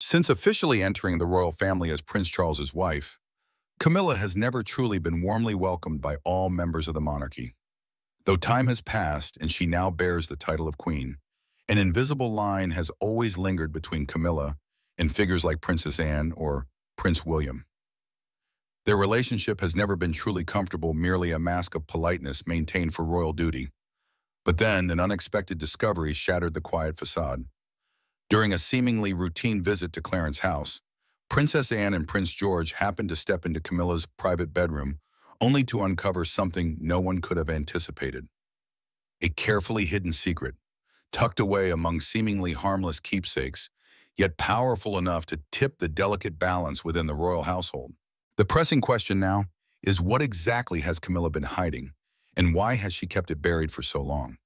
Since officially entering the royal family as Prince Charles's wife, Camilla has never truly been warmly welcomed by all members of the monarchy. Though time has passed and she now bears the title of queen, an invisible line has always lingered between Camilla and figures like Princess Anne or Prince William. Their relationship has never been truly comfortable, merely a mask of politeness maintained for royal duty. But then, an unexpected discovery shattered the quiet facade. During a seemingly routine visit to Clarence House, Princess Anne and Prince George happened to step into Camilla's private bedroom, only to uncover something no one could have anticipated. A carefully hidden secret, tucked away among seemingly harmless keepsakes, yet powerful enough to tip the delicate balance within the royal household. The pressing question now is, what exactly has Camilla been hiding, and why has she kept it buried for so long?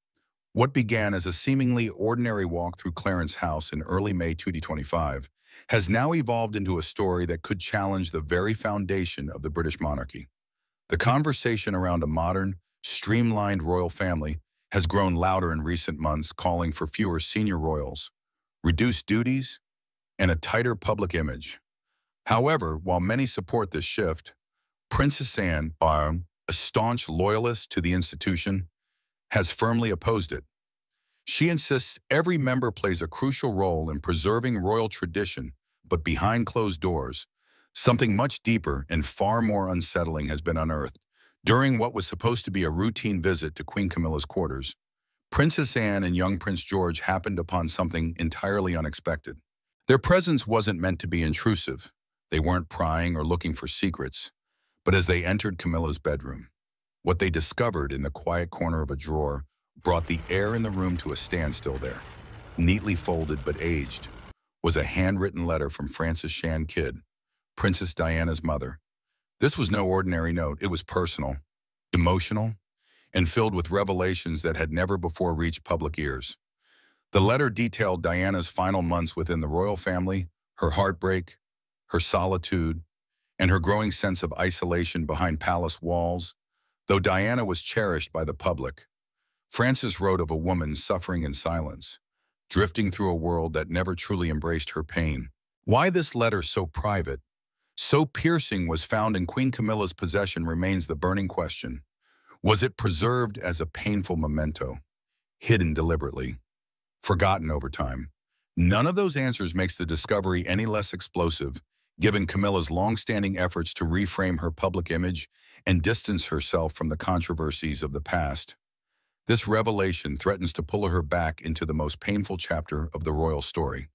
What began as a seemingly ordinary walk through Clarence House in early May 2025 has now evolved into a story that could challenge the very foundation of the British monarchy. The conversation around a modern, streamlined royal family has grown louder in recent months, calling for fewer senior royals, reduced duties, and a tighter public image. However, while many support this shift, Princess Anne, a staunch loyalist to the institution, has firmly opposed it. She insists every member plays a crucial role in preserving royal tradition, but behind closed doors, something much deeper and far more unsettling has been unearthed. During what was supposed to be a routine visit to Queen Camilla's quarters, Princess Anne and young Prince George happened upon something entirely unexpected. Their presence wasn't meant to be intrusive. They weren't prying or looking for secrets. But as they entered Camilla's bedroom, what they discovered in the quiet corner of a drawer brought the air in the room to a standstill there. Neatly folded but aged was a handwritten letter from Frances Shan Kidd, Princess Diana's mother. This was no ordinary note. It was personal, emotional, and filled with revelations that had never before reached public ears. The letter detailed Diana's final months within the royal family, her heartbreak, her solitude, and her growing sense of isolation behind palace walls. Though Diana was cherished by the public, Frances wrote of a woman suffering in silence, drifting through a world that never truly embraced her pain. Why this letter, so private, so piercing, was found in Queen Camilla's possession remains the burning question. Was it preserved as a painful memento, hidden deliberately, forgotten over time? None of those answers makes the discovery any less explosive, given Camilla's long-standing efforts to reframe her public image and distance herself from the controversies of the past. This revelation threatens to pull her back into the most painful chapter of the royal story.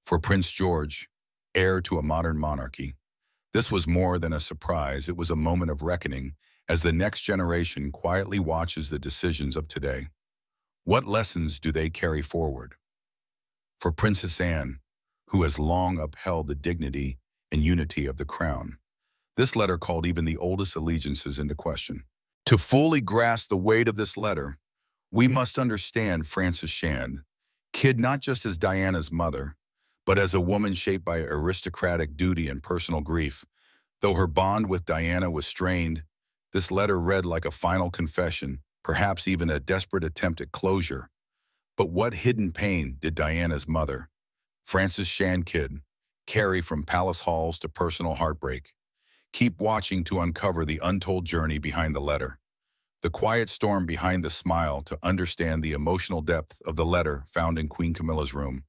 For Prince George, heir to a modern monarchy, this was more than a surprise. It was a moment of reckoning as the next generation quietly watches the decisions of today. What lessons do they carry forward? For Princess Anne, who has long upheld the dignity and unity of the crown, this letter called even the oldest allegiances into question. To fully grasp the weight of this letter, we must understand Frances Shan Kidd not just as Diana's mother, but as a woman shaped by aristocratic duty and personal grief. Though her bond with Diana was strained, this letter read like a final confession, perhaps even a desperate attempt at closure. But what hidden pain did Diana's mother, Frances Shan Kidd, carry from palace halls to personal heartbreak? Keep watching to uncover the untold journey behind the letter, the quiet storm behind the smile, to understand the emotional depth of the letter found in Queen Camilla's room.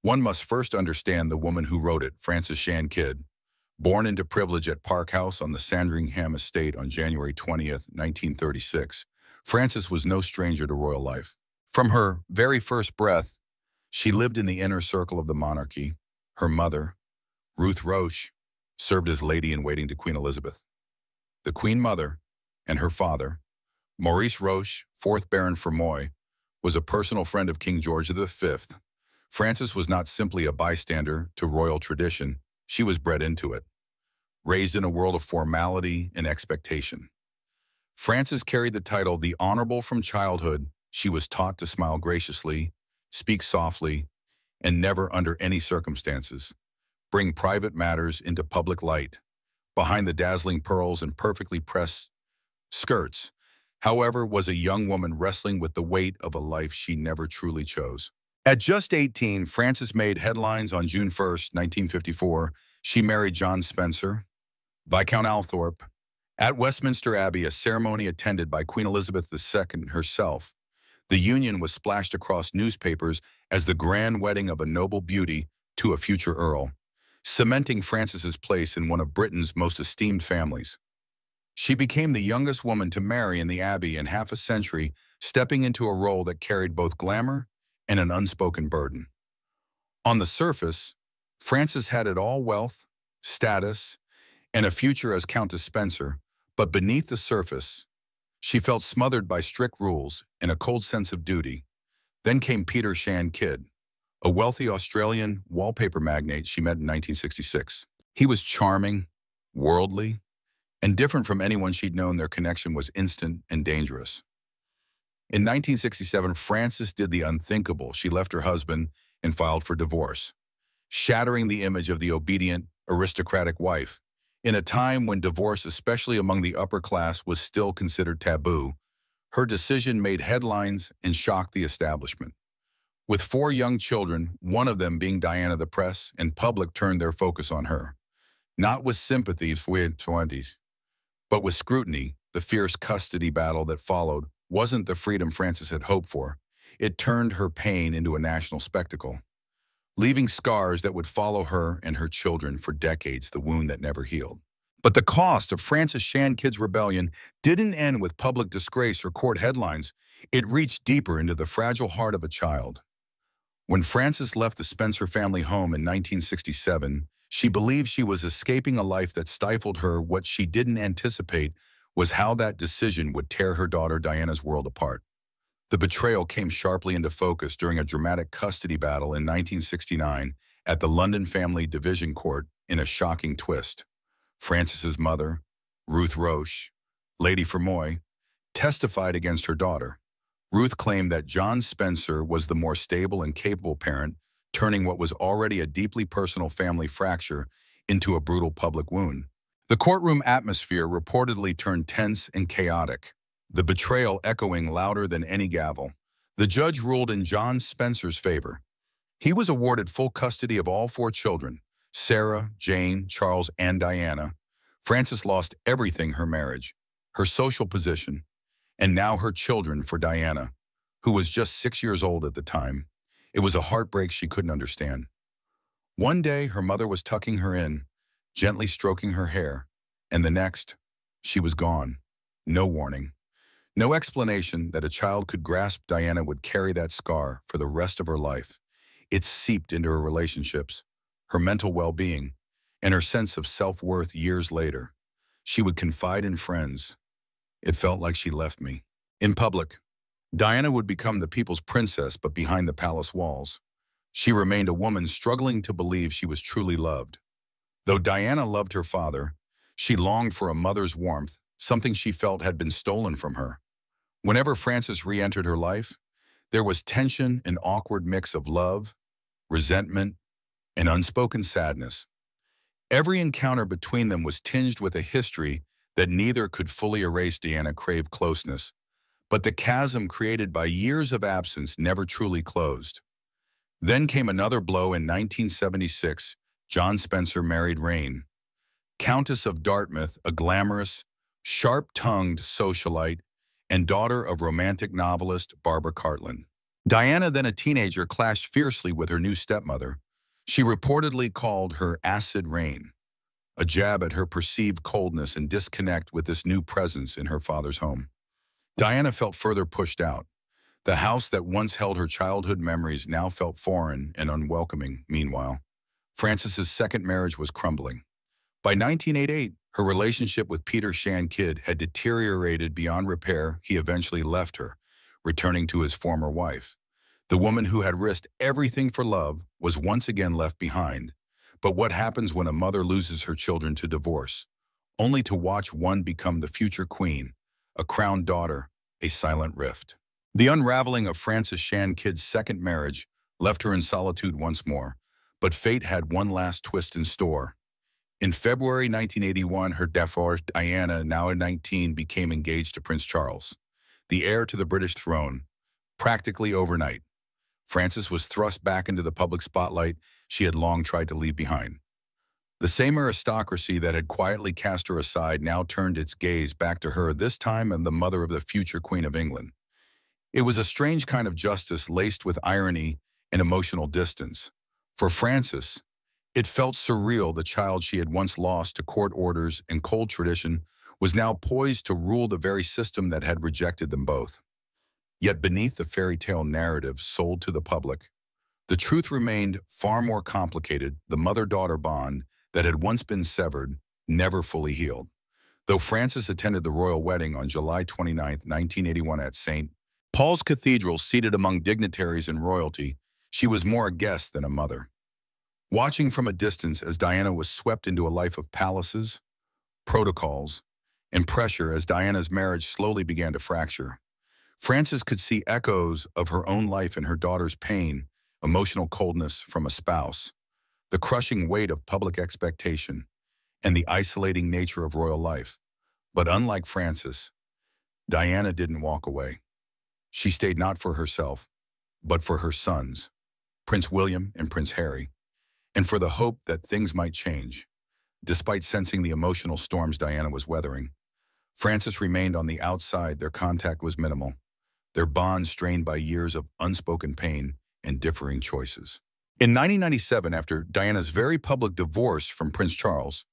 One must first understand the woman who wrote it, Frances Shan Kidd. Born into privilege at Park House on the Sandringham estate on January 20th, 1936, Frances was no stranger to royal life. From her very first breath, she lived in the inner circle of the monarchy. Her mother, Ruth Roche, served as lady-in-waiting to Queen Elizabeth. The Queen Mother and her father, Maurice Roche, 4th Baron Fermoy, was a personal friend of King George V. Frances was not simply a bystander to royal tradition, she was bred into it, raised in a world of formality and expectation. Frances carried the title the Honorable from childhood. She was taught to smile graciously, speak softly, and never under any circumstances bring private matters into public light. Behind the dazzling pearls and perfectly pressed skirts, however, was a young woman wrestling with the weight of a life she never truly chose. At just 18, Frances made headlines on June 1st, 1954. She married John Spencer, Viscount Althorp, at Westminster Abbey, a ceremony attended by Queen Elizabeth II herself. The union was splashed across newspapers as the grand wedding of a noble beauty to a future earl, cementing Frances's place in one of Britain's most esteemed families. She became the youngest woman to marry in the Abbey in half a century, stepping into a role that carried both glamour and an unspoken burden. On the surface, Frances had it all: wealth, status, and a future as Countess Spencer, but beneath the surface, she felt smothered by strict rules and a cold sense of duty. Then came Peter Shan Kidd, a wealthy Australian wallpaper magnate she met in 1966. He was charming, worldly, and different from anyone she'd known. Their connection was instant and dangerous. In 1967, Frances did the unthinkable. She left her husband and filed for divorce, shattering the image of the obedient, aristocratic wife. In a time when divorce, especially among the upper class, was still considered taboo, her decision made headlines and shocked the establishment. With 4 young children, one of them being Diana, the press and public turned their focus on her. Not with sympathy for her 20s, but with scrutiny. The fierce custody battle that followed wasn't the freedom Frances had hoped for. It turned her pain into a national spectacle, leaving scars that would follow her and her children for decades, the wound that never healed. But the cost of Frances Shan Kidd's rebellion didn't end with public disgrace or court headlines. It reached deeper into the fragile heart of a child. When Frances left the Spencer family home in 1967, she believed she was escaping a life that stifled her. What she didn't anticipate was how that decision would tear her daughter Diana's world apart. The betrayal came sharply into focus during a dramatic custody battle in 1969 at the London Family Division Court. In a shocking twist, Frances's mother, Ruth Roche, Lady Fermoy, testified against her daughter. Ruth claimed that John Spencer was the more stable and capable parent, turning what was already a deeply personal family fracture into a brutal public wound. The courtroom atmosphere reportedly turned tense and chaotic, the betrayal echoing louder than any gavel. The judge ruled in John Spencer's favor. He was awarded full custody of all 4 children, Sarah, Jane, Charles, and Diana. Frances lost everything: her marriage, her social position, and now her children for Diana, who was just 6 years old at the time. It was a heartbreak she couldn't understand. One day, her mother was tucking her in, gently stroking her hair, and the next, she was gone. No warning. No explanation that a child could grasp. Diana would carry that scar for the rest of her life. It seeped into her relationships, her mental well-being, and her sense of self-worth. Years later, she would confide in friends, "It felt like she left me." In public, Diana would become the people's princess, but behind the palace walls, she remained a woman struggling to believe she was truly loved. Though Diana loved her father, she longed for a mother's warmth, something she felt had been stolen from her. Whenever Frances re-entered her life, there was tension, an awkward mix of love, resentment, and unspoken sadness. Every encounter between them was tinged with a history that neither could fully erase. Diana craved closeness, but the chasm created by years of absence never truly closed. Then came another blow in 1976. John Spencer married Rain, Countess of Dartmouth, a glamorous, sharp-tongued socialite and daughter of romantic novelist Barbara Cartland. Diana, then a teenager, clashed fiercely with her new stepmother. She reportedly called her acid rain, a jab at her perceived coldness and disconnect with this new presence in her father's home. Diana felt further pushed out. The house that once held her childhood memories now felt foreign and unwelcoming. Meanwhile, Frances's second marriage was crumbling. By 1988, her relationship with Peter Shan Kidd had deteriorated beyond repair. He eventually left her, returning to his former wife. The woman who had risked everything for love was once again left behind. But what happens when a mother loses her children to divorce, only to watch one become the future queen, a crowned daughter, a silent rift? The unraveling of Frances Shan Kidd's second marriage left her in solitude once more, but fate had one last twist in store. In February 1981, her divorced Diana, now 19, became engaged to Prince Charles, the heir to the British throne, practically overnight. Frances was thrust back into the public spotlight she had long tried to leave behind. The same aristocracy that had quietly cast her aside now turned its gaze back to her, this time as the mother of the future Queen of England. It was a strange kind of justice laced with irony and emotional distance. For Frances, it felt surreal. The child she had once lost to court orders and cold tradition was now poised to rule the very system that had rejected them both. Yet beneath the fairy tale narrative sold to the public, the truth remained far more complicated. The mother-daughter bond that had once been severed never fully healed. Though Frances attended the royal wedding on July 29, 1981 at St. Paul's Cathedral, seated among dignitaries and royalty, she was more a guest than a mother. Watching from a distance as Diana was swept into a life of palaces, protocols, and pressure as Diana's marriage slowly began to fracture, Frances could see echoes of her own life in her daughter's pain, emotional coldness from a spouse, the crushing weight of public expectation, and the isolating nature of royal life. But unlike Frances, Diana didn't walk away. She stayed not for herself, but for her sons, Prince William and Prince Harry, and for the hope that things might change. Despite sensing the emotional storms Diana was weathering, Frances remained on the outside. Their contact was minimal, their bond strained by years of unspoken pain and differing choices. In 1997, after Diana's very public divorce from Prince Charles,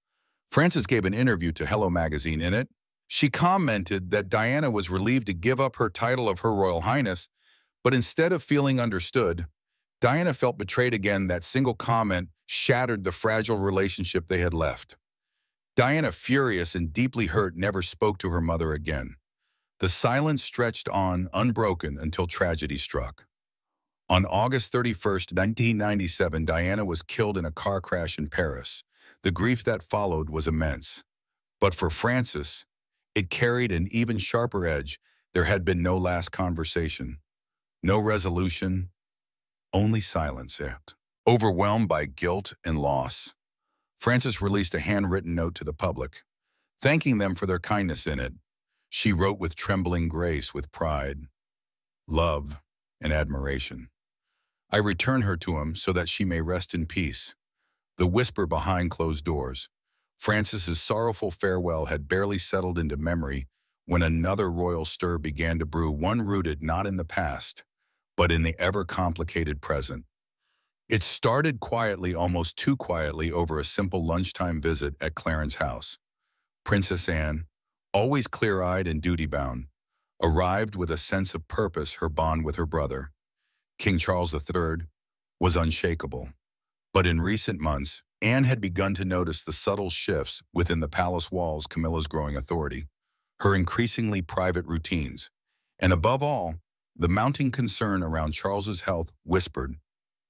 Frances gave an interview to Hello magazine. In it, she commented that Diana was relieved to give up her title of Her Royal Highness, but instead of feeling understood, Diana felt betrayed again. That single comment shattered the fragile relationship they had left. Diana, furious and deeply hurt, never spoke to her mother again. The silence stretched on, unbroken, until tragedy struck. On August 31st, 1997, Diana was killed in a car crash in Paris. The grief that followed was immense. But for Frances, it carried an even sharper edge. There had been no last conversation, no resolution, only silence. Overwhelmed by guilt and loss, Frances released a handwritten note to the public, thanking them for their kindness. In it, she wrote with trembling grace, with pride, love, and admiration, "I return her to him so that she may rest in peace." The whisper behind closed doors, Frances's sorrowful farewell, had barely settled into memory when another royal stir began to brew, one rooted not in the past, but in the ever-complicated present. It started quietly, almost too quietly, over a simple lunchtime visit at Clarence House. Princess Anne, always clear-eyed and duty-bound, arrived with a sense of purpose. Her bond with her brother, King Charles III, was unshakable. But in recent months, Anne had begun to notice the subtle shifts within the palace walls: Camilla's growing authority, her increasingly private routines, and above all, the mounting concern around Charles's health, whispered,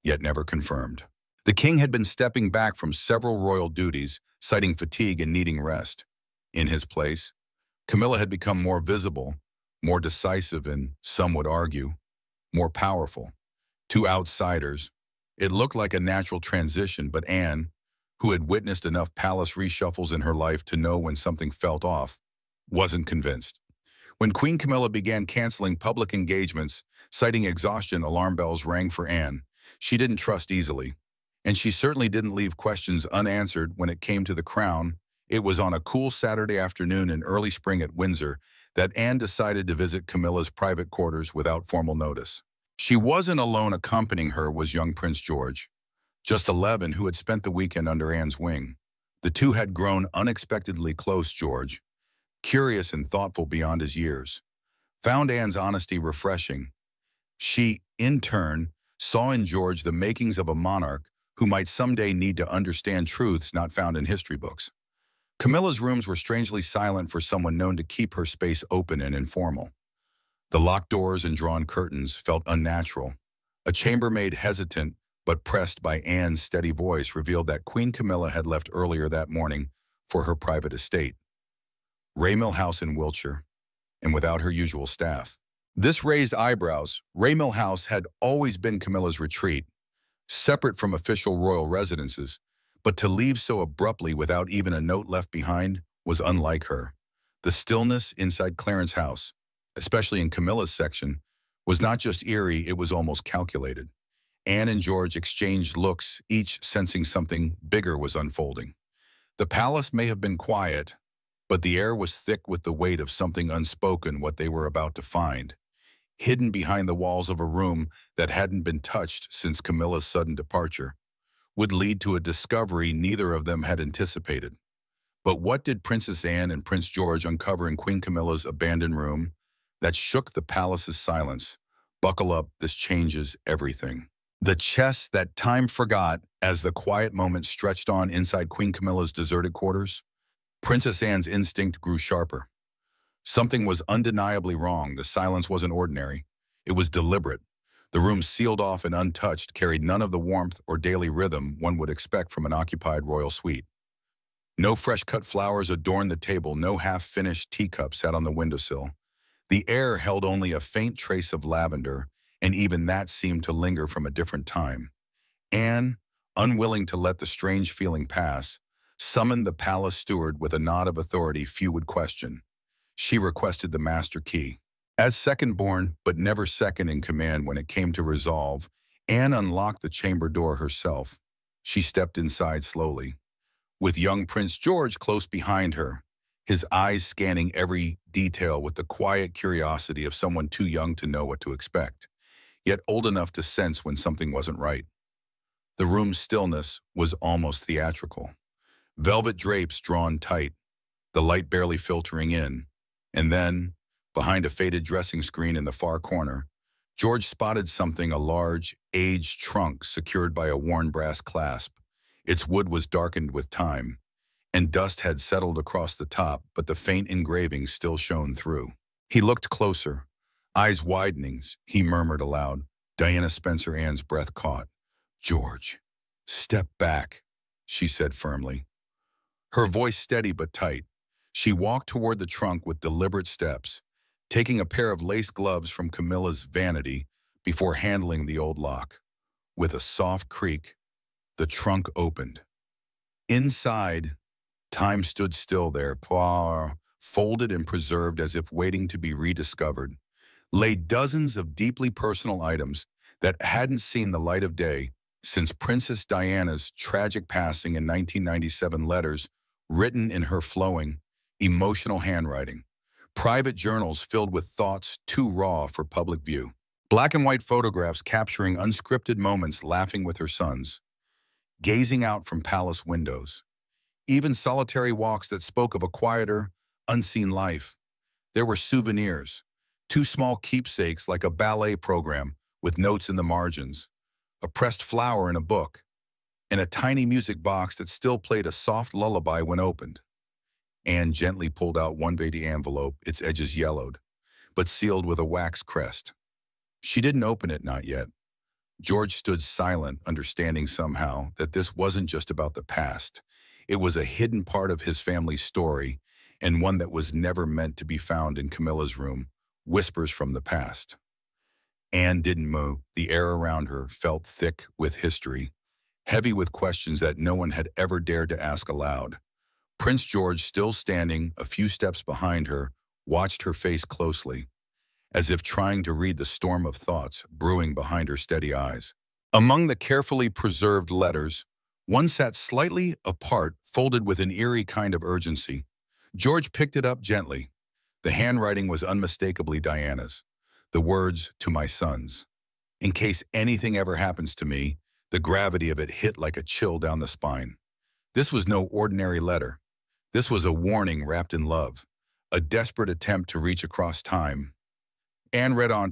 yet never confirmed. The king had been stepping back from several royal duties, citing fatigue and needing rest. In his place, Camilla had become more visible, more decisive, and, some would argue, more powerful. To outsiders, it looked like a natural transition, but Anne, who had witnessed enough palace reshuffles in her life to know when something felt off, wasn't convinced. When Queen Camilla began canceling public engagements, citing exhaustion, alarm bells rang for Anne. She didn't trust easily, and she certainly didn't leave questions unanswered when it came to the crown. It was on a cool Saturday afternoon in early spring at Windsor that Anne decided to visit Camilla's private quarters without formal notice. She wasn't alone. Accompanying her was young Prince George, just 11, who had spent the weekend under Anne's wing. The two had grown unexpectedly close. George, curious and thoughtful beyond his years, found Anne's honesty refreshing. She, in turn, saw in George the makings of a monarch who might someday need to understand truths not found in history books. Camilla's rooms were strangely silent for someone known to keep her space open and informal. The locked doors and drawn curtains felt unnatural. A chambermaid, hesitant but pressed by Anne's steady voice, revealed that Queen Camilla had left earlier that morning for her private estate, Raymil House in Wiltshire, and without her usual staff. This raised eyebrows. Raymil House had always been Camilla's retreat, separate from official royal residences, but to leave so abruptly without even a note left behind was unlike her. The stillness inside Clarence House, especially in Camilla's section, was not just eerie, it was almost calculated. Anne and George exchanged looks, each sensing something bigger was unfolding. The palace may have been quiet, but the air was thick with the weight of something unspoken what they were about to find, hidden behind the walls of a room that hadn't been touched since Camilla's sudden departure, would lead to a discovery neither of them had anticipated. But what did Princess Anne and Prince George uncover in Queen Camilla's abandoned room that shook the palace's silence? Buckle up, this changes everything. The chess that time forgot as the quiet moment stretched on inside Queen Camilla's deserted quarters. Princess Anne's instinct grew sharper. Something was undeniably wrong. The silence wasn't ordinary. It was deliberate. The room, sealed off and untouched, carried none of the warmth or daily rhythm one would expect from an occupied royal suite. No fresh-cut flowers adorned the table, no half-finished teacup sat on the windowsill. The air held only a faint trace of lavender, and even that seemed to linger from a different time. Anne, unwilling to let the strange feeling pass, summoned the palace steward with a nod of authority few would question. She requested the master key. As second-born, but never second in command when it came to resolve, Anne unlocked the chamber door herself. She stepped inside slowly, with young Prince George close behind her, his eyes scanning every detail with the quiet curiosity of someone too young to know what to expect, yet old enough to sense when something wasn't right. The room's stillness was almost theatrical. Velvet drapes drawn tight, the light barely filtering in, and then, behind a faded dressing screen in the far corner, George spotted something, a large, aged trunk secured by a worn brass clasp. Its wood was darkened with time, and dust had settled across the top, but the faint engraving still shone through. He looked closer, eyes widening. He murmured aloud. Diana Spencer Anne's breath caught. "George, step back," she said firmly. Her voice steady but tight. She walked toward the trunk with deliberate steps, taking a pair of lace gloves from Camilla's vanity before handling the old lock. With a soft creak, the trunk opened. Inside, time stood still there, folded and preserved as if waiting to be rediscovered, lay dozens of deeply personal items that hadn't seen the light of day since Princess Diana's tragic passing in 1997. Letters written in her flowing, emotional handwriting, private journals filled with thoughts too raw for public view, black and white photographs capturing unscripted moments, laughing with her sons, gazing out from palace windows, even solitary walks that spoke of a quieter, unseen life. There were souvenirs, two small keepsakes like a ballet program with notes in the margins, a pressed flower in a book, and a tiny music box that still played a soft lullaby when opened. Anne gently pulled out one baby envelope, its edges yellowed, but sealed with a wax crest. She didn't open it, not yet. George stood silent, understanding somehow that this wasn't just about the past. It was a hidden part of his family's story, and one that was never meant to be found in Camilla's room, whispers from the past. Anne didn't move. The air around her felt thick with history, heavy with questions that no one had ever dared to ask aloud. Prince George, still standing a few steps behind her, watched her face closely, as if trying to read the storm of thoughts brewing behind her steady eyes. Among the carefully preserved letters, one sat slightly apart, folded with an eerie kind of urgency. George picked it up gently. The handwriting was unmistakably Diana's. The words, "To my sons. In case anything ever happens to me," the gravity of it hit like a chill down the spine. This was no ordinary letter. This was a warning wrapped in love, a desperate attempt to reach across time. Anne read on,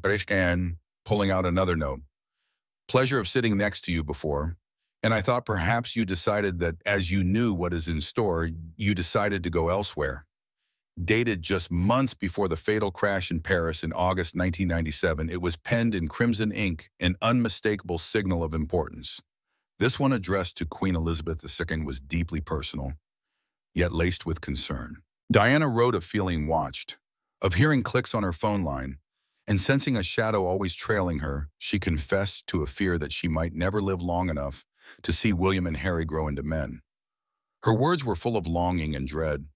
pulling out another note. "Pleasure of sitting next to you before, and I thought perhaps you decided that as you knew what is in store, you decided to go elsewhere." Dated just months before the fatal crash in Paris in August 1997, it was penned in crimson ink, an unmistakable signal of importance. This one, addressed to Queen Elizabeth II, was deeply personal, yet laced with concern. Diana wrote of feeling watched, of hearing clicks on her phone line, and sensing a shadow always trailing her. She confessed to a fear that she might never live long enough to see William and Harry grow into men. Her words were full of longing and dread.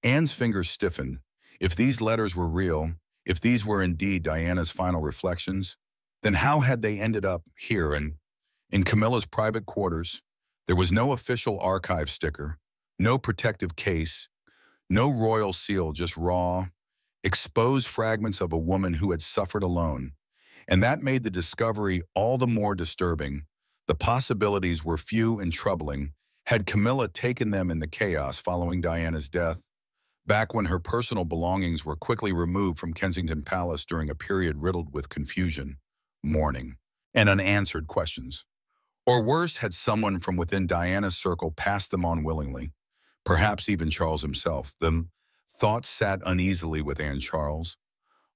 Anne's fingers stiffened. If these letters were real, if these were indeed Diana's final reflections, Then how had they ended up here in Camilla's private quarters? There was no official archive sticker, no protective case, no royal seal, just raw, exposed fragments of a woman who had suffered alone. And that made the discovery all the more disturbing. The possibilities were few and troubling. Had Camilla taken them in the chaos following Diana's death, back when her personal belongings were quickly removed from Kensington Palace during a period riddled with confusion, mourning, and unanswered questions? Or worse, had someone from within Diana's circle passed them on willingly, perhaps even Charles himself? The thoughts sat uneasily with Anne Charles,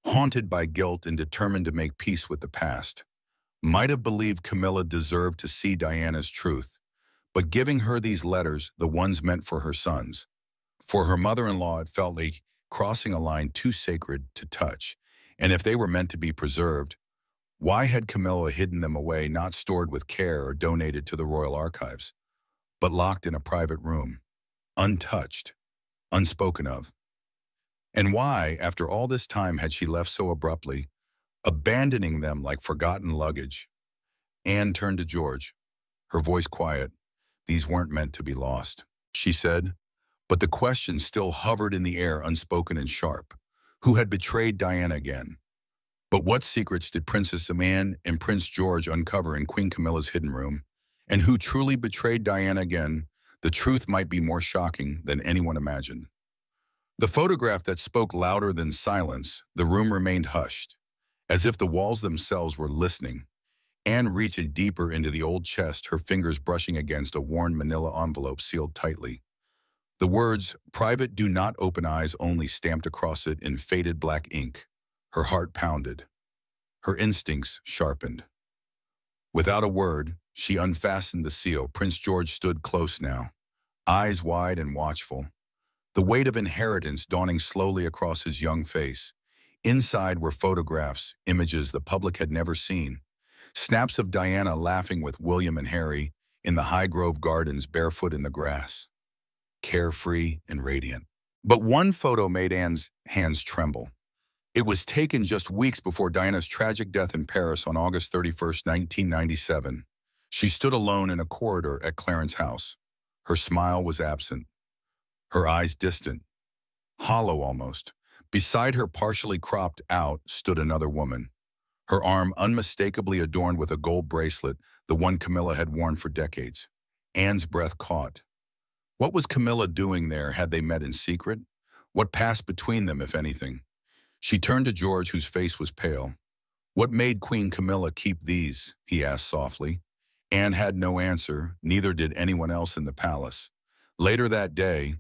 haunted by guilt and determined to make peace with the past. Might have believed Camilla deserved to see Diana's truth, but giving her these letters, the ones meant for her sons, for her mother-in-law, it felt like crossing a line too sacred to touch. And if they were meant to be preserved, why had Camilla hidden them away, not stored with care or donated to the royal archives, but locked in a private room, untouched, unspoken of? And why, after all this time, had she left so abruptly, abandoning them like forgotten luggage? Anne turned to George, her voice quiet. These weren't meant to be lost, she said, but the question still hovered in the air, unspoken and sharp. Who had betrayed Diana again? But what secrets did Princess Anne and Prince George uncover in Queen Camilla's hidden room? And who truly betrayed Diana again? The truth might be more shocking than anyone imagined. The photograph that spoke louder than silence, the room remained hushed, as if the walls themselves were listening. Anne reached deeper into the old chest, her fingers brushing against a worn manila envelope sealed tightly. The words, "Private, do not open eyes only," stamped across it in faded black ink. Her heart pounded. Her instincts sharpened. Without a word, she unfastened the seal. Prince George stood close now, eyes wide and watchful, the weight of inheritance dawning slowly across his young face. Inside were photographs, images the public had never seen. Snaps of Diana laughing with William and Harry in the Highgrove Gardens, barefoot in the grass, carefree and radiant. But one photo made Anne's hands tremble. It was taken just weeks before Diana's tragic death in Paris on August 31st, 1997. She stood alone in a corridor at Clarence House. Her smile was absent, her eyes distant, hollow almost. Beside her, partially cropped out, stood another woman, her arm unmistakably adorned with a gold bracelet, the one Camilla had worn for decades. Anne's breath caught. What was Camilla doing there? Had they met in secret? What passed between them, if anything? She turned to George, whose face was pale. "What made Queen Camilla keep these?" he asked softly. Anne had no answer, neither did anyone else in the palace. Later that day,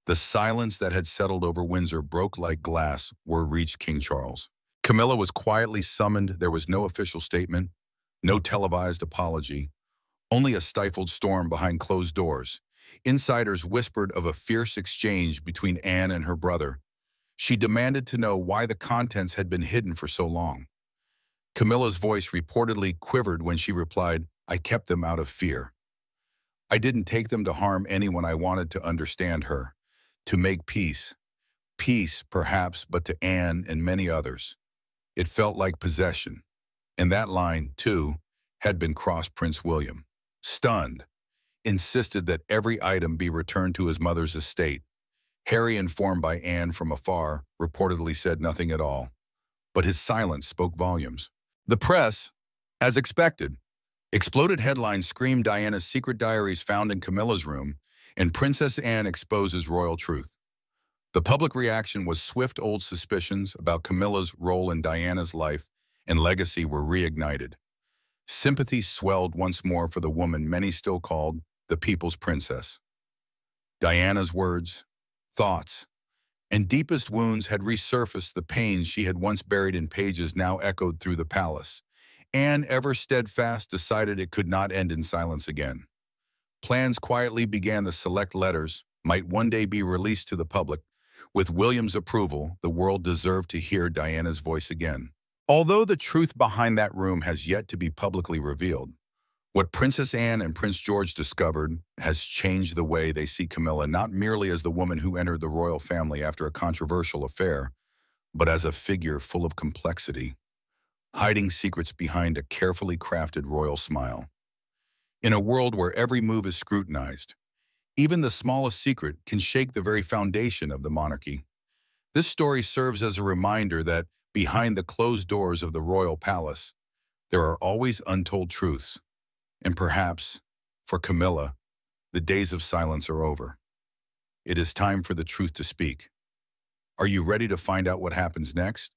the silence that had settled over Windsor broke like glass. Word reached King Charles. Camilla was quietly summoned. There was no official statement, no televised apology, only a stifled storm behind closed doors. Insiders whispered of a fierce exchange between Anne and her brother. She demanded to know why the contents had been hidden for so long. Camilla's voice reportedly quivered when she replied, "I kept them out of fear. I didn't take them to harm anyone. I wanted to understand her, to make peace. Peace, perhaps, but to Anne and many others, it felt like possession." And that line, too, had been crossed. Prince William, stunned, insisted that every item be returned to his mother's estate. Harry, informed by Anne from afar, reportedly said nothing at all, but his silence spoke volumes. The press, as expected, exploded. Headlines screamed Diana's secret diaries found in Camilla's room, and Princess Anne exposes royal truth. The public reaction was swift. Old suspicions about Camilla's role in Diana's life and legacy were reignited. Sympathy swelled once more for the woman many still called the People's Princess. Diana's words, thoughts, and deepest wounds had resurfaced. The pains she had once buried in pages now echoed through the palace. Anne, ever steadfast, decided it could not end in silence again. Plans quietly began. The select letters might one day be released to the public. With William's approval, the world deserved to hear Diana's voice again. Although the truth behind that room has yet to be publicly revealed, what Princess Anne and Prince George discovered has changed the way they see Camilla, not merely as the woman who entered the royal family after a controversial affair, but as a figure full of complexity, hiding secrets behind a carefully crafted royal smile. In a world where every move is scrutinized, even the smallest secret can shake the very foundation of the monarchy. This story serves as a reminder that behind the closed doors of the royal palace, there are always untold truths. And perhaps, for Camilla, the days of silence are over. It is time for the truth to speak. Are you ready to find out what happens next?